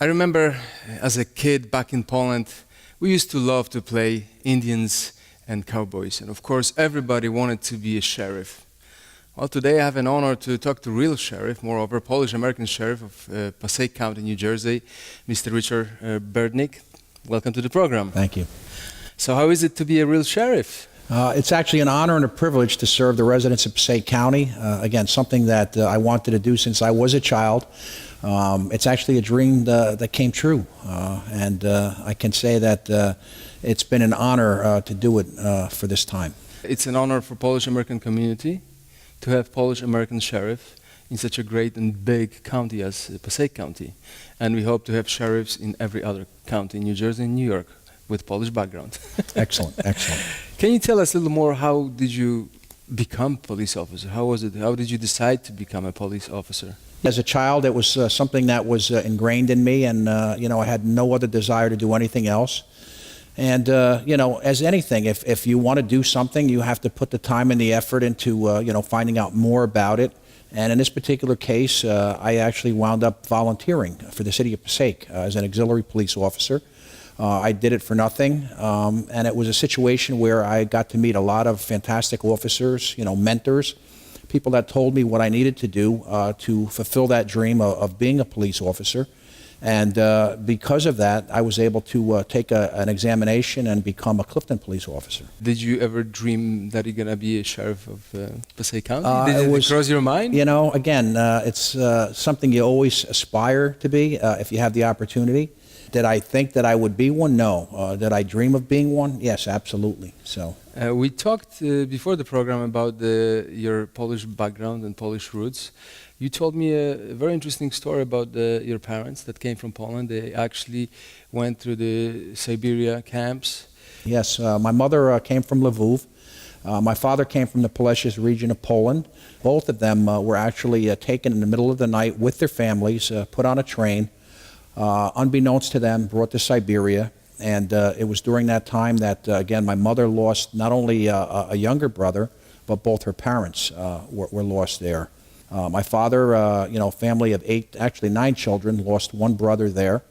remember as a kid back in Poland, we used to love to play Indians and cowboys. And of course, everybody wanted to be a sheriff. Well, today I have an honor to talk to real sheriff, moreover, Polish-American sheriff of Passaic County, New Jersey, Mr. Richard Berdnick. Welcome to the program. Thank you. So how is it to be a real sheriff? It's actually an honor and a privilege to serve the residents of Passaic County. Again, something that I wanted to do since I was a child. It's actually a dream that came true. And I can say that it's been an honor to do it for this time. It's an honor for Polish-American community to have Polish-American sheriff in such a great and big county as Passaic County. And we hope to have sheriffs in every other county in New Jersey and New York with Polish background. Excellent, excellent. Can you tell us a little more, how did you become police officer? How was it? How did you decide to become a police officer? As a child, it was something that was ingrained in me, and I had no other desire to do anything else. And as anything, if you want to do something, you have to put the time and the effort into finding out more about it. And in this particular case, I actually wound up volunteering for the city of Passaic as an auxiliary police officer. I did it for nothing, and it was a situation where I got to meet a lot of fantastic officers, mentors, people that told me what I needed to do to fulfill that dream of being a police officer. And because of that, I was able to take an examination and become a Clifton police officer. Did you ever dream that you're going to be a sheriff of Passaic County? Did it cross your mind? Again, it's something you always aspire to be if you have the opportunity. Did I think that I would be one? No. Did I dream of being one? Yes, absolutely. So we talked before the program about your Polish background and Polish roots. You told me a very interesting story about your parents that came from Poland. They actually went through the Siberia camps. Yes, my mother came from Lviv. My father came from the Pulaski region of Poland. Both of them were actually taken in the middle of the night with their families, put on a train, unbeknownst to them, brought to Siberia. And it was during that time that, again, my mother lost not only a younger brother, but both her parents were lost there. My father, family of 9 children, lost one brother there,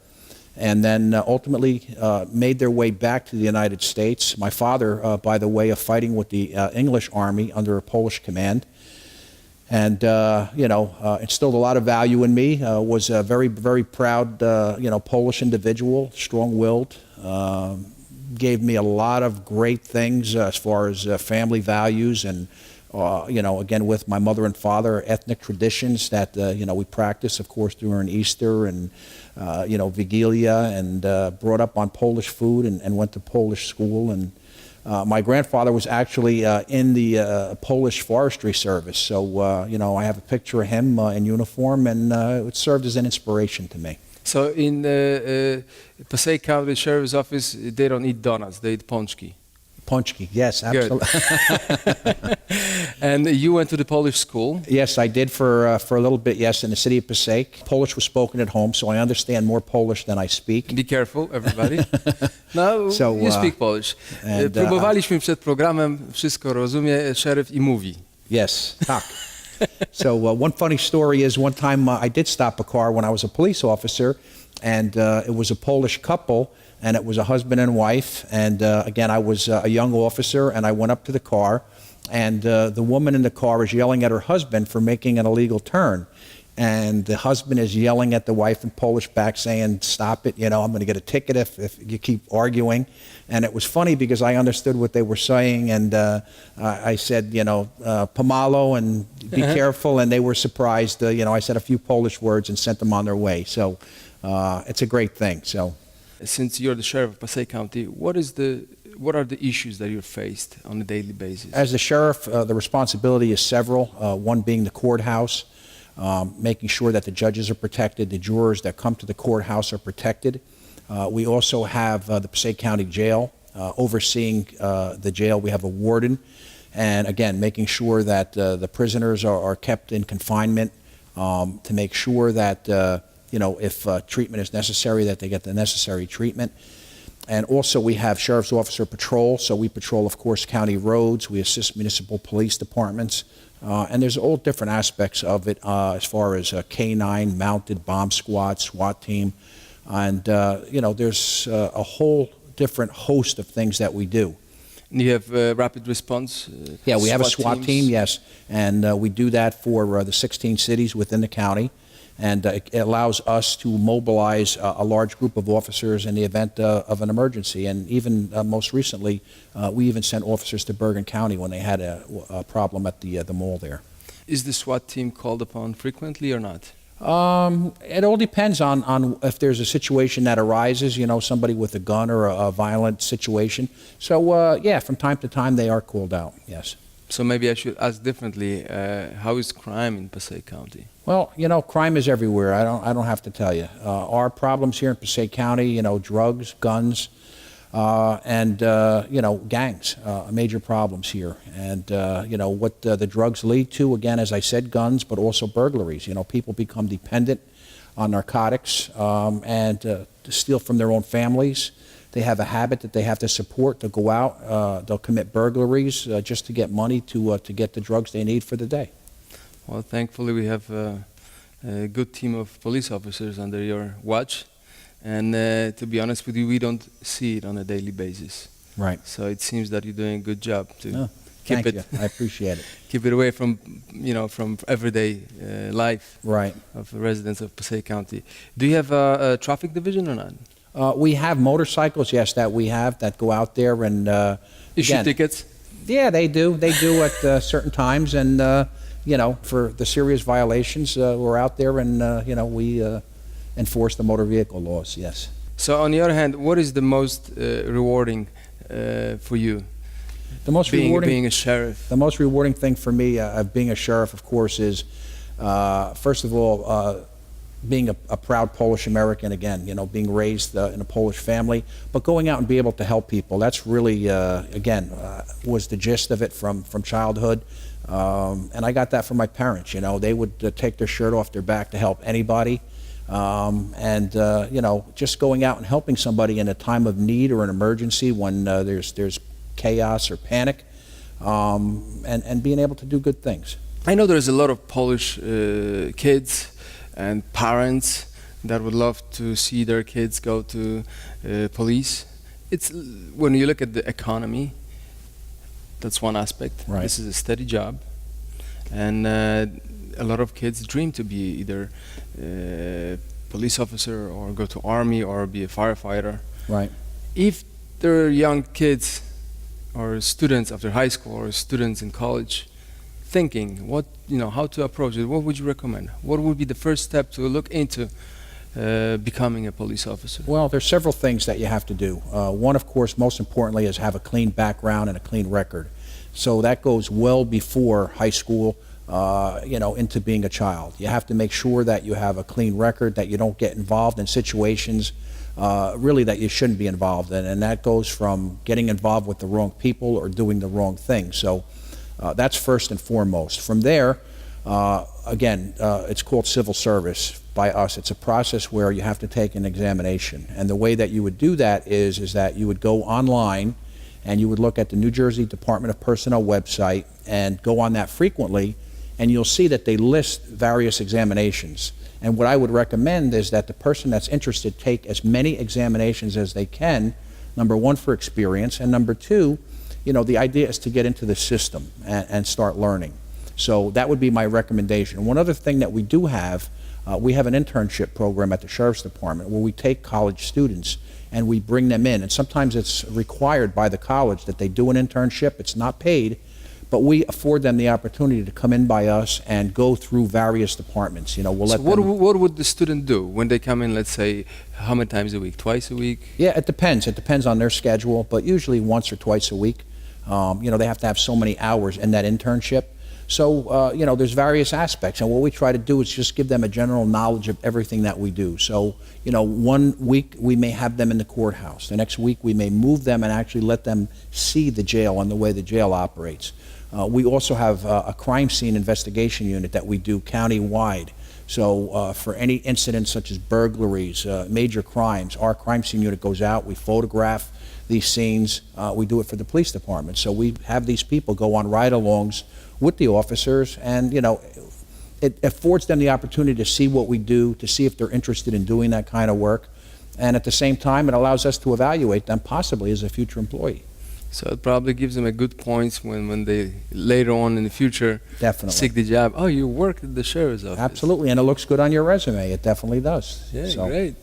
and then ultimately made their way back to the United States. My father, by the way of fighting with the English Army under a Polish command, and instilled a lot of value in me. Was a very, very proud, Polish individual, strong-willed. Gave me a lot of great things as far as family values and. Again, with my mother and father, ethnic traditions that, we practice, of course, during Easter and, Vigilia, and brought up on Polish food and went to Polish school. And my grandfather was actually in the Polish Forestry Service. So, I have a picture of him in uniform, and it served as an inspiration to me. So in the Passaic County Sheriff's Office, they don't eat donuts, they eat pączki. Pączki, yes, absolutely. And you went to the Polish school? Yes, I did for a little bit, yes, in the city of Passaic. Polish was spoken at home, so I understand more Polish than I speak. Be careful, everybody. No, so, you speak Polish. Próbowaliśmy przed programem, wszystko rozumie szeryf i mówi. Yes, tak. So one funny story is one time I did stop a car when I was a police officer, and it was a Polish couple, and it was a husband and wife, and again, I was a young officer, and I went up to the car, and the woman in the car is yelling at her husband for making an illegal turn, and the husband is yelling at the wife in Polish back saying, stop it, I'm going to get a ticket if you keep arguing. And it was funny because I understood what they were saying, and I said, pomalo, and be careful, and they were surprised. I said a few Polish words and sent them on their way, so it's a great thing. So. Since you're the sheriff of Passaic County, what are the issues that you're faced on a daily basis? As the sheriff, the responsibility is several. One being the courthouse, making sure that the judges are protected, the jurors that come to the courthouse are protected. We also have the Passaic County Jail, overseeing the jail. We have a warden, and again, making sure that the prisoners are kept in confinement, to make sure that if treatment is necessary, that they get the necessary treatment. And also we have Sheriff's Officer Patrol, so we patrol, of course, county roads. We assist municipal police departments. And there's all different aspects of it as far as K-9, mounted bomb squad, SWAT team, And, there's a whole different host of things that we do. And you have rapid response? Yeah, we have a SWAT teams? team, yes, and we do that for the 16 cities within the county, and it allows us to mobilize a large group of officers in the event of an emergency. And even most recently, we even sent officers to Bergen County when they had a problem at the mall there. Is the SWAT team called upon frequently or not? It all depends on if there's a situation that arises, somebody with a gun or a violent situation. So, yeah, from time to time they are called out, yes. So maybe I should ask differently, how is crime in Passaic County? Well, crime is everywhere. I don't have to tell you. Our problems here in Passaic County, drugs, guns, and gangs, major problems here. And, what the drugs lead to, again, as I said, guns, but also burglaries. People become dependent on narcotics and to steal from their own families. They have a habit that they have to support. They'll go out, they'll commit burglaries just to get money to get the drugs they need for the day. Well, thankfully we have a good team of police officers under your watch. And to be honest with you, we don't see it on a daily basis. Right. So it seems that you're doing a good job to keep thank it. you. I appreciate it. Keep it away from, from everyday life right. of the residents of Passaic County. Do you have a traffic division or not? We have motorcycles, yes, that go out there and issue tickets. Yeah, they do. They do at certain times, and for the serious violations, we're out there and we enforce the motor vehicle laws, yes. So on the other hand, what is the most rewarding for you? The most rewarding, being a sheriff. The most rewarding thing for me of being a sheriff, of course, is first of all being a proud Polish American again. Being raised in a Polish family, but going out and be able to help people. That's really again was the gist of it from childhood. And I got that from my parents. They would take their shirt off their back to help anybody. Just going out and helping somebody in a time of need or an emergency when there's chaos or panic, and being able to do good things. I know there's a lot of Polish kids and parents that would love to see their kids go to police. It's when you look at the economy, that's one aspect. Right. This is a steady job, and a lot of kids dream to be either police officer or go to army or be a firefighter. Right. If they're young kids or students after high school or students in college thinking how to approach it, what would you recommend? What would be the first step to look into becoming a police officer? Well, there's several things that you have to do. One, of course, most importantly, is have a clean background and a clean record. So that goes well before high school, into being a child. You have to make sure that you have a clean record, that you don't get involved in situations really that you shouldn't be involved in, and that goes from getting involved with the wrong people or doing the wrong thing. So that's first and foremost. From there, it's called civil service by us. It's a process where you have to take an examination, and the way that you would do that is that you would go online and you would look at the New Jersey Department of Personnel website and go on that frequently, and you'll see that they list various examinations. And what I would recommend is that the person that's interested take as many examinations as they can, number one, for experience, and number two, the idea is to get into the system and start learning. So that would be my recommendation. One other thing that we do have, we have an internship program at the Sheriff's Department where we take college students and we bring them in. And sometimes it's required by the college that they do an internship. It's not paid, but we afford them the opportunity to come in by us and go through various departments. We'll let so them. What would the student do when they come in, let's say, how many times a week? Twice a week? Yeah, it depends. It depends on their schedule, but usually once or twice a week. They have to have so many hours in that internship. So, there's various aspects, and what we try to do is just give them a general knowledge of everything that we do. So, 1 week we may have them in the courthouse. The next week we may move them and actually let them see the jail and the way the jail operates. We also have a crime scene investigation unit that we do county-wide. So for any incidents such as burglaries, major crimes, our crime scene unit goes out, we photograph these scenes, we do it for the police department. So we have these people go on ride-alongs with the officers, and it affords them the opportunity to see what we do, to see if they're interested in doing that kind of work. And at the same time, it allows us to evaluate them possibly as a future employee. So it probably gives them a good points when they later on in the future Definitely. seek the job. Oh, you work at the sheriff's office. Absolutely, and it looks good on your resume. It definitely does. Yeah, So, great.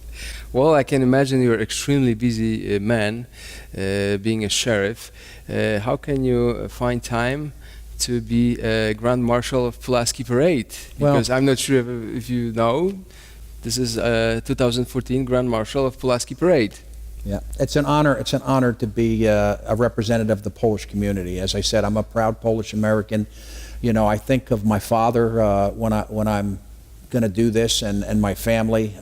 Well, I can imagine you're an extremely busy man, being a sheriff. How can you find time to be a Grand Marshal of Pulaski Parade? Well- Because I'm not sure if you know, this is 2014 Grand Marshal of Pulaski Parade. yeah, it's an honor. It's an honor to be a representative of the Polish community. As I said, I'm a proud Polish American. You know, I think of my father when I'm going to do this, and my family.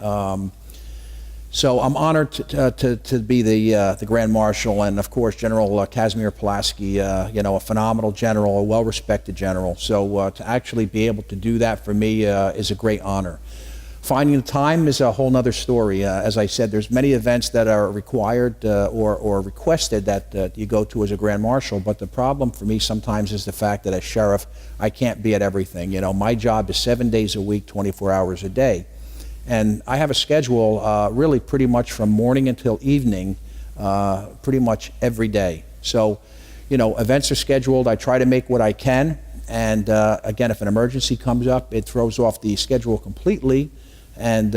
So I'm honored to be the Grand Marshal, and of course General Kazimierz Pulaski, you know, a phenomenal general, a well-respected general. So to actually be able to do that for me is a great honor. Finding the time is a whole nother story. As I said, there's many events that are required or requested that you go to as a Grand Marshal, but the problem for me sometimes is the fact that as sheriff, I can't be at everything. You know, my job is 7 days a week, 24 hours a day. And I have a schedule really pretty much from morning until evening, pretty much every day. So, you know, events are scheduled. I try to make what I can. And again, if an emergency comes up, it throws off the schedule completely. And,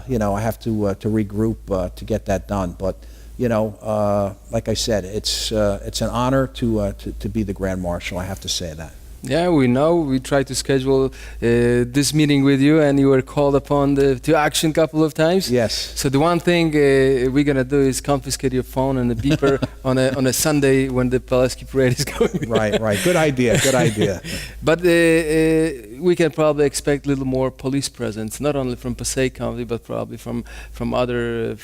you know, I have to regroup to get that done. But, you know, like I said, it's an honor to be the Grand Marshal. I have to say that. Yeah, we know. We tried to schedule this meeting with you, and you were called upon to action a couple of times. Yes. So the one thing we're gonna do is confiscate your phone and the beeper on a Sunday when the Pulaski Parade is going. Right, right. Good idea. Good idea. But we can probably expect a little more police presence, not only from Passaic County, but probably from other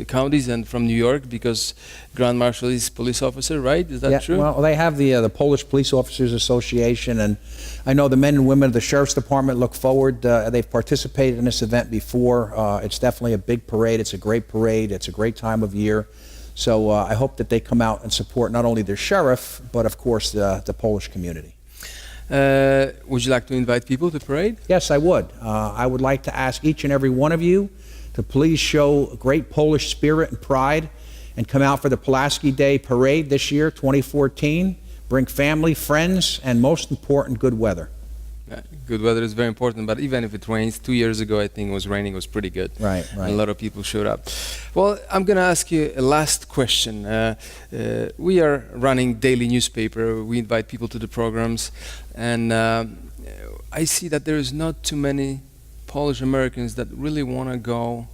counties and from New York, because Grand Marshal is police officer, right? Is that Yeah, true? well, they have the Polish Police Officers Association, and I know the men and women of the Sheriff's Department look forward. They've participated in this event before. It's definitely a big parade. It's a great parade. It's a great time of year. So I hope that they come out and support not only their sheriff, but of course the Polish community. Would you like to invite people to the parade? Yes, I would. I would like to ask each and every one of you to please show great Polish spirit and pride and come out for the Pulaski Day Parade this year, 2014. Bring family, friends, and most important, good weather. Good weather is very important, but even if it rains, 2 years ago I think it was raining, it was pretty good. Right, right. And a lot of people showed up. Well, I'm going to ask you a last question. We are running daily newspaper. We invite people to the programs, and I see that there is not too many Polish Americans that really want to go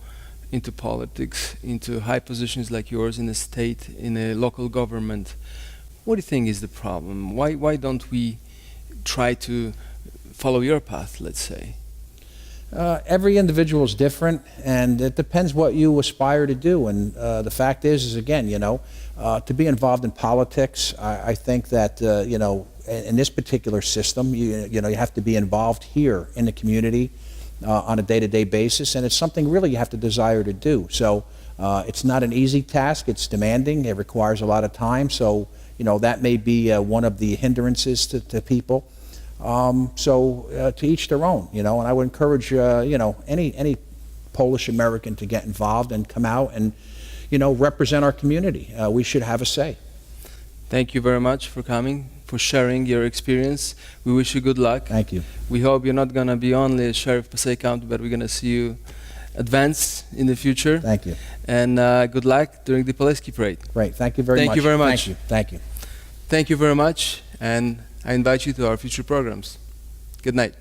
into politics, into high positions like yours in the state, in a local government. What do you think is the problem? Why don't we try to follow your path, let's say? Every individual is different, and it depends what you aspire to do. And the fact is again, you know, to be involved in politics, I think that you know, in this particular system, you know, you have to be involved here in the community on a day-to-day basis, and it's something really you have to desire to do. So it's not an easy task. It's demanding. It requires a lot of time. So you know, that may be one of the hindrances to people. So to each their own, you know, and I would encourage, you know, any Polish American to get involved and come out and, you know, represent our community. We should have a say. Thank you very much for coming, for sharing your experience. We wish you good luck. Thank you. We hope you're not going to be only a sheriff of Passaic County, but we're going to see you advance in the future. Thank you. And good luck during the Pulaski Parade. Great. Thank you very much. Thank you very much. Thank you. Thank you. Thank you very much, and I invite you to our future programs. Good night.